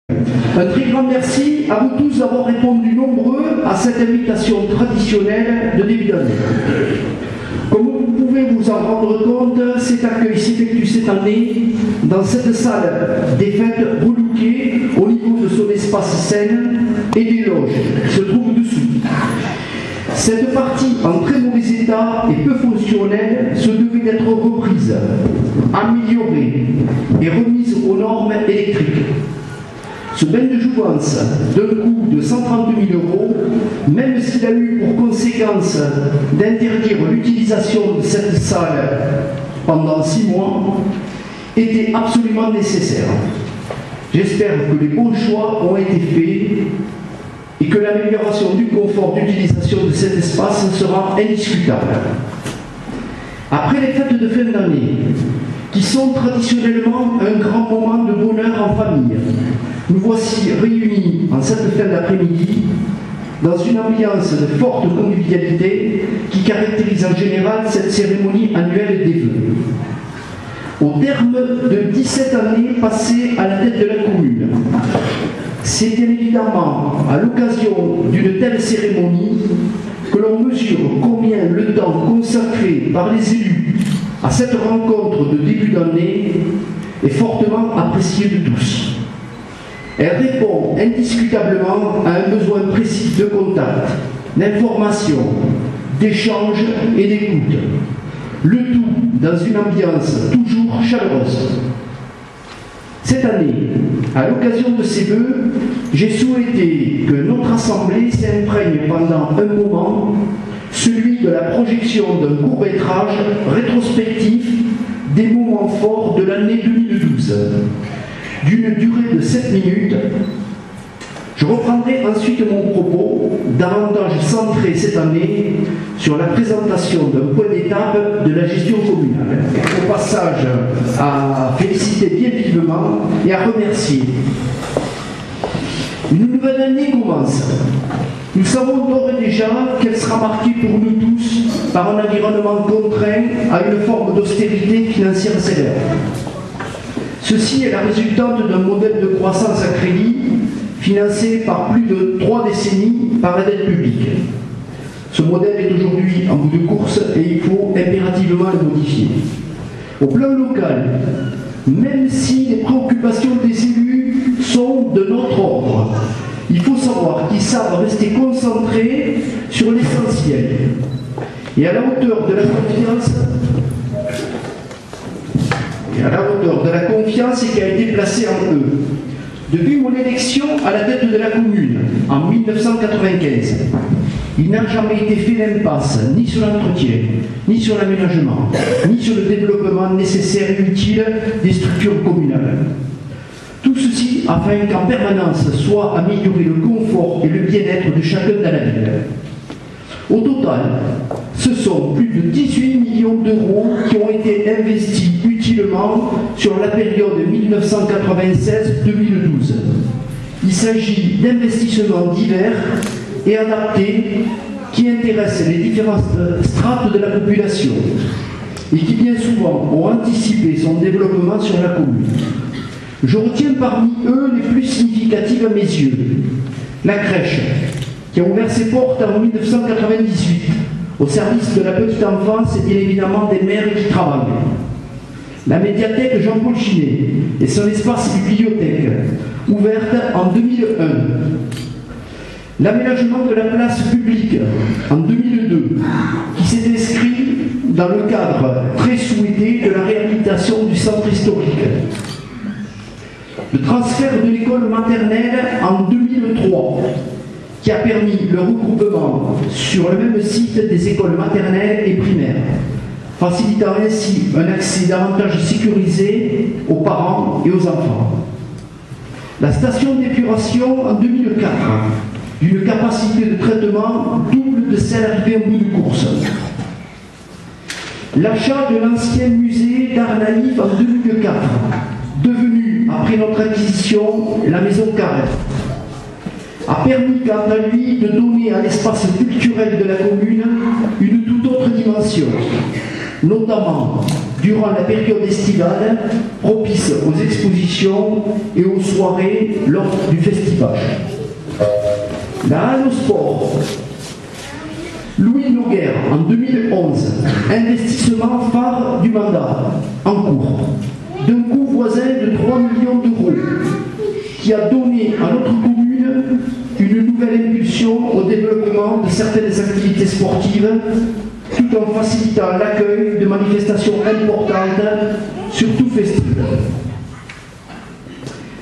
Un très grand merci à vous tous d'avoir répondu nombreux à cette invitation traditionnelle de début d'année. Comme vous pouvez vous en rendre compte, cet accueil s'effectue cette année dans cette salle des fêtes relookée au niveau de son espace scène et des loges qui se trouvent dessous. Cette partie en très mauvais état et peu fonctionnelle se devait d'être reprise, améliorée et remise aux normes électriques. Ce bain de jouvence d'un coût de 130 000 €, même s'il a eu pour conséquence d'interdire l'utilisation de cette salle pendant 6 mois, était absolument nécessaire. J'espère que les bons choix ont été faits et que l'amélioration du confort d'utilisation de cet espace sera indiscutable. Après les fêtes de fin d'année, qui sont traditionnellement un grand moment de bonheur en famille, nous voici réunis en cette fin d'après-midi dans une ambiance de forte convivialité qui caractérise en général cette cérémonie annuelle des vœux. Au terme de 17 années passées à la tête de la commune, c'est bien évidemment à l'occasion d'une telle cérémonie que l'on mesure combien le temps consacré par les élus à cette rencontre de début d'année est fortement apprécié de tous. Elle répond indiscutablement à un besoin précis de contact, d'information, d'échange et d'écoute. Le tout dans une ambiance toujours chaleureuse. Cette année, à l'occasion de ces vœux, j'ai souhaité que notre Assemblée s'imprègne pendant un moment, celui de la projection d'un court-métrage rétrospectif des moments forts de l'année 2012, d'une durée de 7 minutes. Je reprendrai ensuite mon propos, davantage centré cette année sur la présentation d'un point d'étape de la gestion communale. Au passage, à féliciter bien vivement et à remercier. Une nouvelle année commence. Nous savons d'ores et déjà qu'elle sera marquée pour nous tous par un environnement contraint à une forme d'austérité financière sévère. Ceci est la résultante d'un modèle de croissance à crédit financé par plus de 3 décennies par la dette publique. Ce modèle est aujourd'hui en bout de course et il faut impérativement le modifier. Au plan local, même si les préoccupations des élus sont de notre ordre, il faut savoir qu'ils savent rester concentrés sur l'essentiel et à la hauteur de la confiance qui a été placée en eux. Depuis mon élection à la tête de la commune, en 1995, il n'a jamais été fait d'impasse, ni sur l'entretien, ni sur l'aménagement, ni sur le développement nécessaire et utile des structures communales. Tout ceci afin qu'en permanence soit amélioré le confort et le bien-être de chacun dans la ville. Au total, ce sont plus de 18 millions d'euros qui ont été investis utilement sur la période 1996-2012. Il s'agit d'investissements divers et adaptés qui intéressent les différentes strates de la population et qui bien souvent ont anticipé son développement sur la commune. Je retiens parmi eux les plus significatives à mes yeux. La crèche, qui a ouvert ses portes en 1998, au service de la petite enfance et bien évidemment des mères qui travaillent. La médiathèque Jean-Paul Ginet et son espace bibliothèque, ouverte en 2001. L'aménagement de la place publique en 2002, qui s'est inscrit dans le cadre très souhaité de la réhabilitation du centre historique. Le transfert de l'école maternelle en 2003, qui a permis le regroupement sur le même site des écoles maternelles et primaires, facilitant ainsi un accès davantage sécurisé aux parents et aux enfants. La station d'épuration en 2004, d'une capacité de traitement double de celle arrivée en bout de course. L'achat de l'ancien musée d'art naïf en 2004, devenu, après notre acquisition, la Maison Carrère, a permis quant à lui de donner à l'espace culturel de la commune une toute autre dimension. notamment durant la période estivale, propice aux expositions et aux soirées lors du festival. La halle au sport. Louis Noguer, en 2011, investissement phare du mandat, en cours, d'un coût voisin de 3 millions d'euros, qui a donné à notre commune une nouvelle impulsion au développement de certaines activités sportives, tout en facilitant l'accueil de manifestations importantes, surtout festives.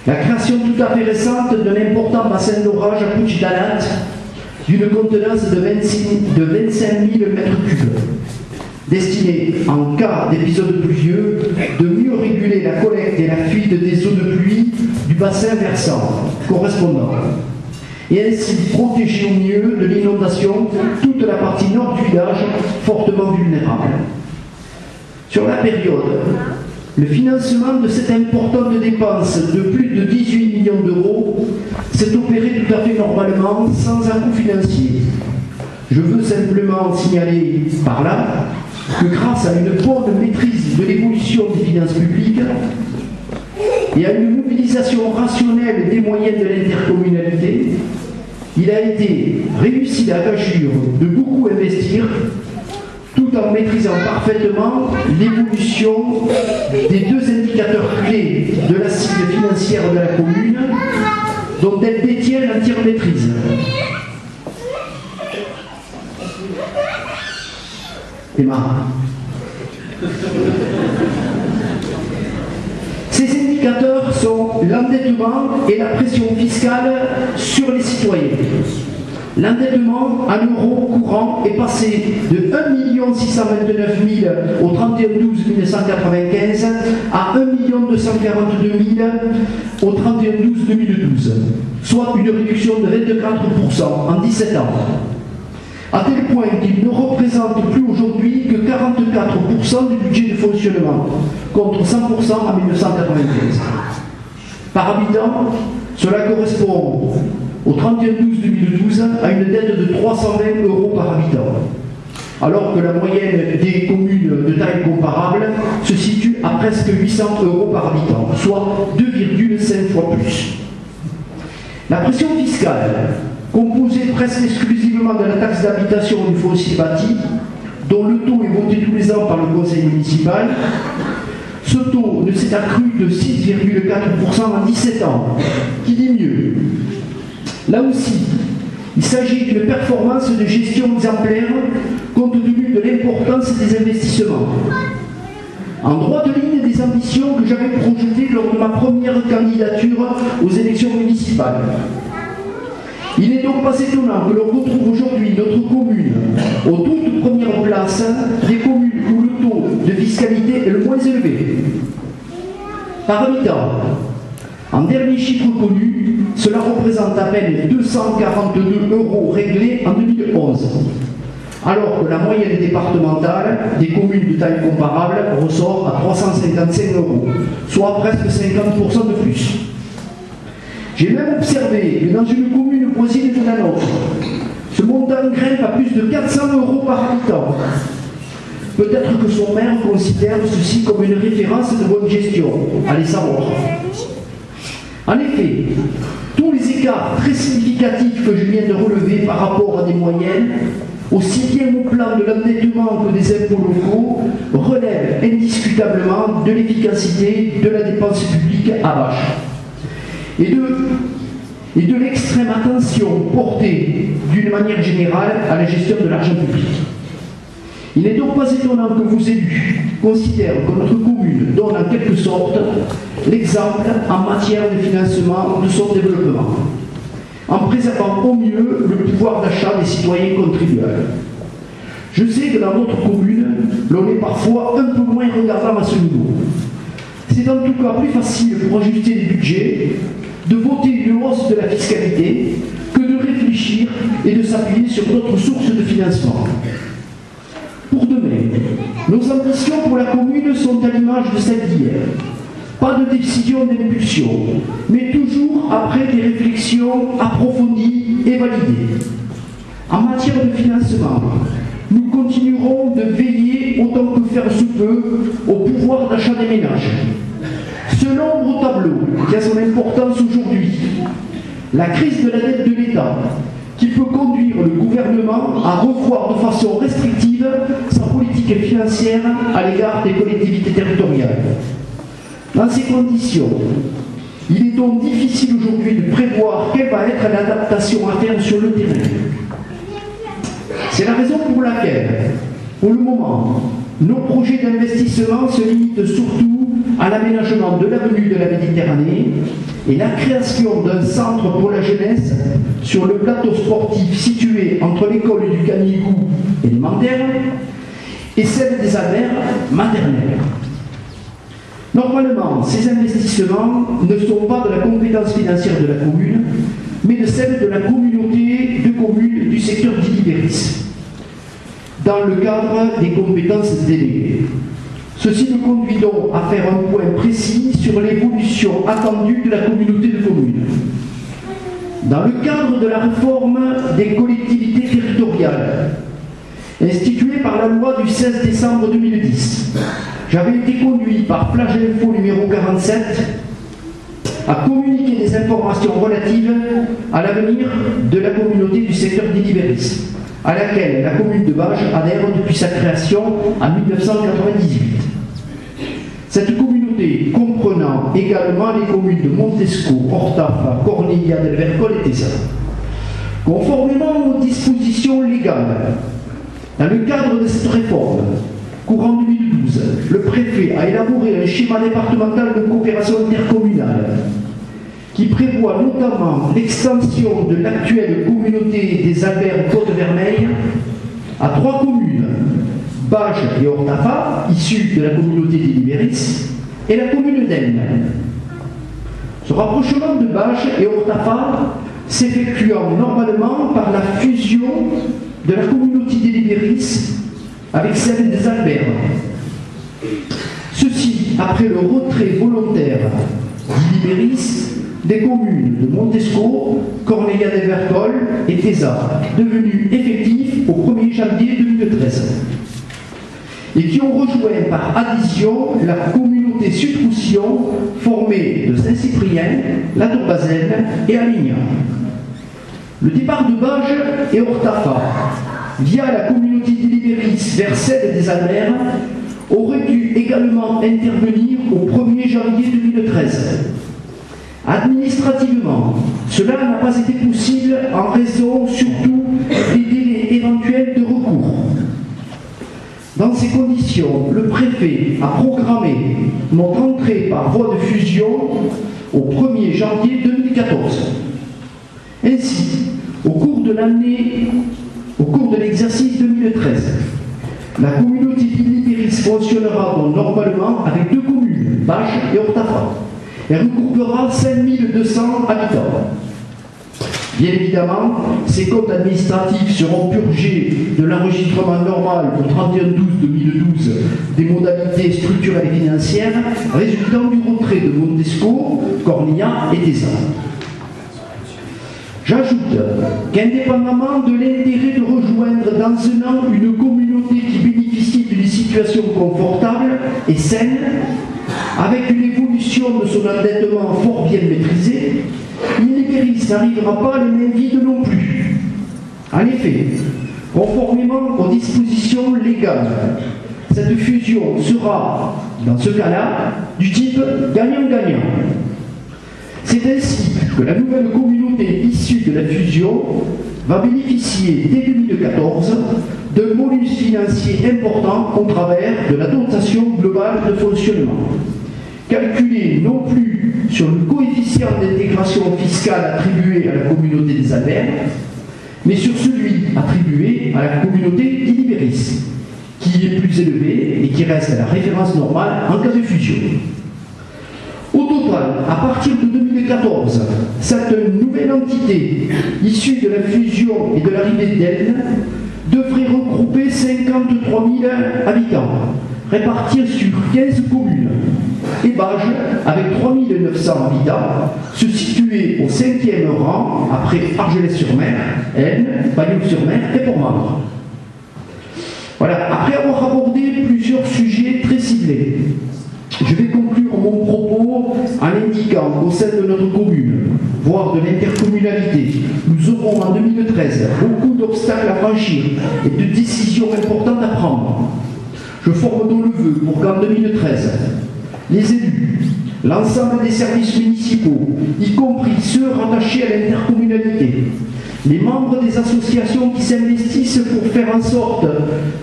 La création tout à fait récente d'un important bassin d'orage à Puigdalat, d'une contenance de 25 000 m3, destiné, en cas d'épisode pluvieux, de mieux réguler la collecte et la fuite des eaux de pluie du bassin versant correspondant, et ainsi protéger au mieux de l'inondation toute la partie nord du village fortement vulnérable. Sur la période, le financement de cette importante dépense de plus de 18 millions d'euros s'est opéré tout à fait normalement, sans un coût financier. Je veux simplement signaler par là que grâce à une bonne maîtrise de l'évolution des finances publiques et à une mobilisation rationnelle des moyens de l'intercommunalité, il a été réussi la gageure de beaucoup investir, tout en maîtrisant parfaitement l'évolution des deux indicateurs clés de la cible financière de la commune, dont elle détient l'entière maîtrise. Emma. Ces indicateurs sont l'endettement et la pression fiscale sur les citoyens. L'endettement en euros courants est passé de 1 629 000 au 31/12/1995 à 1 242 000 au 31/12/2012, soit une réduction de 24% en 17 ans. À tel point qu'il ne représente plus aujourd'hui que 44% du budget de fonctionnement, contre 100% en 1995. Par habitant, cela correspond au 31/12/2012 à une dette de 320 € par habitant, alors que la moyenne des communes de taille comparable se situe à presque 800 € par habitant, soit 2,5 fois plus. La pression fiscale, composée presque exclusivement de la taxe d'habitation du foncier bâti, dont le taux est voté tous les ans par le conseil municipal, ce taux ne s'est accru de 6,4% en 17 ans, qui dit mieux. Là aussi, il s'agit d'une performance de gestion exemplaire compte tenu de l'importance des investissements. En droite ligne des ambitions que j'avais projetées lors de ma première candidature aux élections municipales. Il n'est donc pas étonnant que l'on retrouve aujourd'hui notre commune aux toutes premières places des communes où le taux de fiscalité est le moins élevé. Par habitant, en dernier chiffre connu, cela représente à peine 242 € réglés en 2011, alors que la moyenne départementale des communes de taille comparable ressort à 355 €, soit presque 50% de plus. J'ai même observé que dans une commune voisine de la nôtre, ce montant grimpe à plus de 400 € par habitant. Peut-être que son maire considère ceci comme une référence de bonne gestion, allez savoir. En effet, tous les écarts très significatifs que je viens de relever par rapport à des moyennes, aussi bien au plan de l'endettement que des impôts locaux, relèvent indiscutablement de l'efficacité de la dépense publique à vache et de l'extrême attention portée d'une manière générale à la gestion de l'argent public. Il n'est donc pas étonnant que vos élus considèrent que notre commune donne en quelque sorte l'exemple en matière de financement de son développement, en préservant au mieux le pouvoir d'achat des citoyens contribuables. Je sais que dans notre commune, l'on est parfois un peu moins regardant à ce niveau. C'est en tout cas plus facile pour ajuster les budgets de voter une hausse de la fiscalité que de réfléchir et de s'appuyer sur d'autres sources de financement. Pour demain, nos ambitions pour la commune sont à l'image de celles d'hier. Pas de décision d'impulsion, mais toujours après des réflexions approfondies et validées. En matière de financement, nous continuerons de veiller autant que faire se peut au pouvoir d'achat des ménages. Ce nombre tableau qui a son importance aujourd'hui, la crise de la dette de l'État, qui peut conduire le gouvernement à revoir de façon restrictive sa politique financière à l'égard des collectivités territoriales. Dans ces conditions, il est donc difficile aujourd'hui de prévoir quelle va être l'adaptation à faire sur le terrain. C'est la raison pour laquelle, pour le moment, nos projets d'investissement se limitent surtout à l'aménagement de l'avenue de la Méditerranée et la création d'un centre pour la jeunesse sur le plateau sportif situé entre l'école du Canigou élémentaire et celle des Albert maternelle. Normalement, ces investissements ne sont pas de la compétence financière de la commune, mais de celle de la communauté de communes du secteur d'Illy-Berris, dans le cadre des compétences déléguées. Ceci nous conduit donc à faire un point précis sur l'évolution attendue de la communauté de communes. Dans le cadre de la réforme des collectivités territoriales, instituée par la loi du 16 décembre 2010, j'avais été conduit par Plage Info numéro 47 à communiquer des informations relatives à l'avenir de la communauté du secteur d'Illy-Berris, à laquelle la commune de Bages adhère depuis sa création en 1998. Cette communauté comprenant également les communes de Montesco, Ortaffa, Corniglia del Vercol et Tesa. Conformément aux dispositions légales, dans le cadre de cette réforme, courant 2012, le préfet a élaboré un schéma départemental de coopération intercommunale qui prévoit notamment l'extension de l'actuelle communauté des Albert Côte-Vermeille à 3 communes, Bages et Ortaffa, issues de la communauté d'Illy-Berris, et la commune d'Aisne. Ce rapprochement de Bages et Ortaffa s'effectuant normalement par la fusion de la communauté d'Illy-Berris avec celle des Albert. Ceci après le retrait volontaire d'Illy-Berris des communes de Montesco, Corniglia del Vercol et Tesa, devenus effectifs au 1er janvier 2013, et qui ont rejoint par addition la communauté Sud-Roussillon formée de Saint-Cyprien, La Tourbazaine et Alignan. Le départ de Bages et Ortaffa via la communauté d'Illy-Berris vers celle des Albert aurait dû également intervenir au 1er janvier 2013. Administrativement, cela n'a pas été possible en raison surtout des délais éventuels de recours. Dans ces conditions, le préfet a programmé notre entrée par voie de fusion au 1er janvier 2014. Ainsi, au cours de l'exercice 2013, la communauté d'Illy-Berris fonctionnera donc normalement avec 2 communes, Bages et Ortaffa. Elle regroupera 5200 habitants. Bien évidemment, ces comptes administratifs seront purgés de l'enregistrement normal au 31/12/2012 des modalités structurelles et financières résultant du retrait de Montesco, Corniglia et Tesa. J'ajoute qu'indépendamment de l'intérêt de rejoindre dans un an une communauté qui bénéficie d'une situation confortable et saine, avec une évolution de son endettement fort bien maîtrisée, Illy-Berris n'arrivera pas à les mains vides non plus. En effet, conformément aux dispositions légales, cette fusion sera, dans ce cas-là, du type gagnant-gagnant. C'est ainsi que la nouvelle communauté issue de la fusion va bénéficier dès 2014 d'un bonus financier important au travers de la dotation globale de fonctionnement, calculée non plus sur le coefficient d'intégration fiscale attribué à la communauté des Albert, mais sur celui attribué à la communauté d'Illy-Berris, qui est plus élevé et qui reste la référence normale en cas de fusion. Au total, à partir de 2014, cette nouvelle entité, issue de la fusion et de l'arrivée d'Aisne, devrait regrouper 53 000 habitants, répartis sur 15 communes, et Bages, avec 3 900 habitants, se situer au 5e rang, après Argelès-sur-Mer, Aisne, Bagnols-sur-Mer et Port-Mare. Après avoir abordé plusieurs sujets très ciblés, je vais conclure mon propos en indiquant qu'au sein de notre commune, voire de l'intercommunalité, nous aurons en 2013 beaucoup d'obstacles à franchir et de décisions importantes à prendre. Je forme donc le vœu pour qu'en 2013, les élus, l'ensemble des services municipaux, y compris ceux rattachés à l'intercommunalité, les membres des associations qui s'investissent pour faire en sorte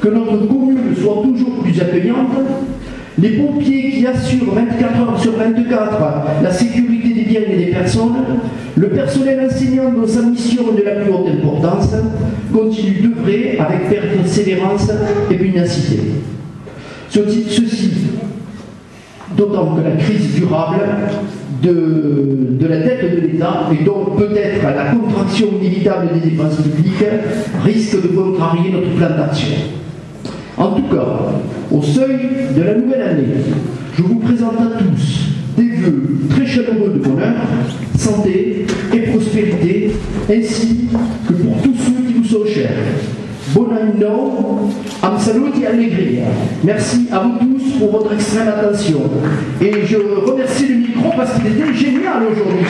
que notre commune soit toujours plus accueillante, les pompiers qui assurent 24 heures sur 24 la sécurité des biens et des personnes, le personnel enseignant dont sa mission est de la plus haute importance, continuent d'œuvrer avec persévérance et pugnacité. Ceci, d'autant que la crise durable de la dette de l'État et donc peut-être la contraction inévitable des dépenses publiques risque de contrarier notre plan d'action. En tout cas, au seuil de la nouvelle année, je vous présente à tous des vœux très chaleureux de bonheur, santé et prospérité, ainsi que pour tous ceux qui vous sont chers. Bon anno, am saluti allegria. Merci à vous tous pour votre extrême attention. Et je remercie le micro parce qu'il était génial aujourd'hui.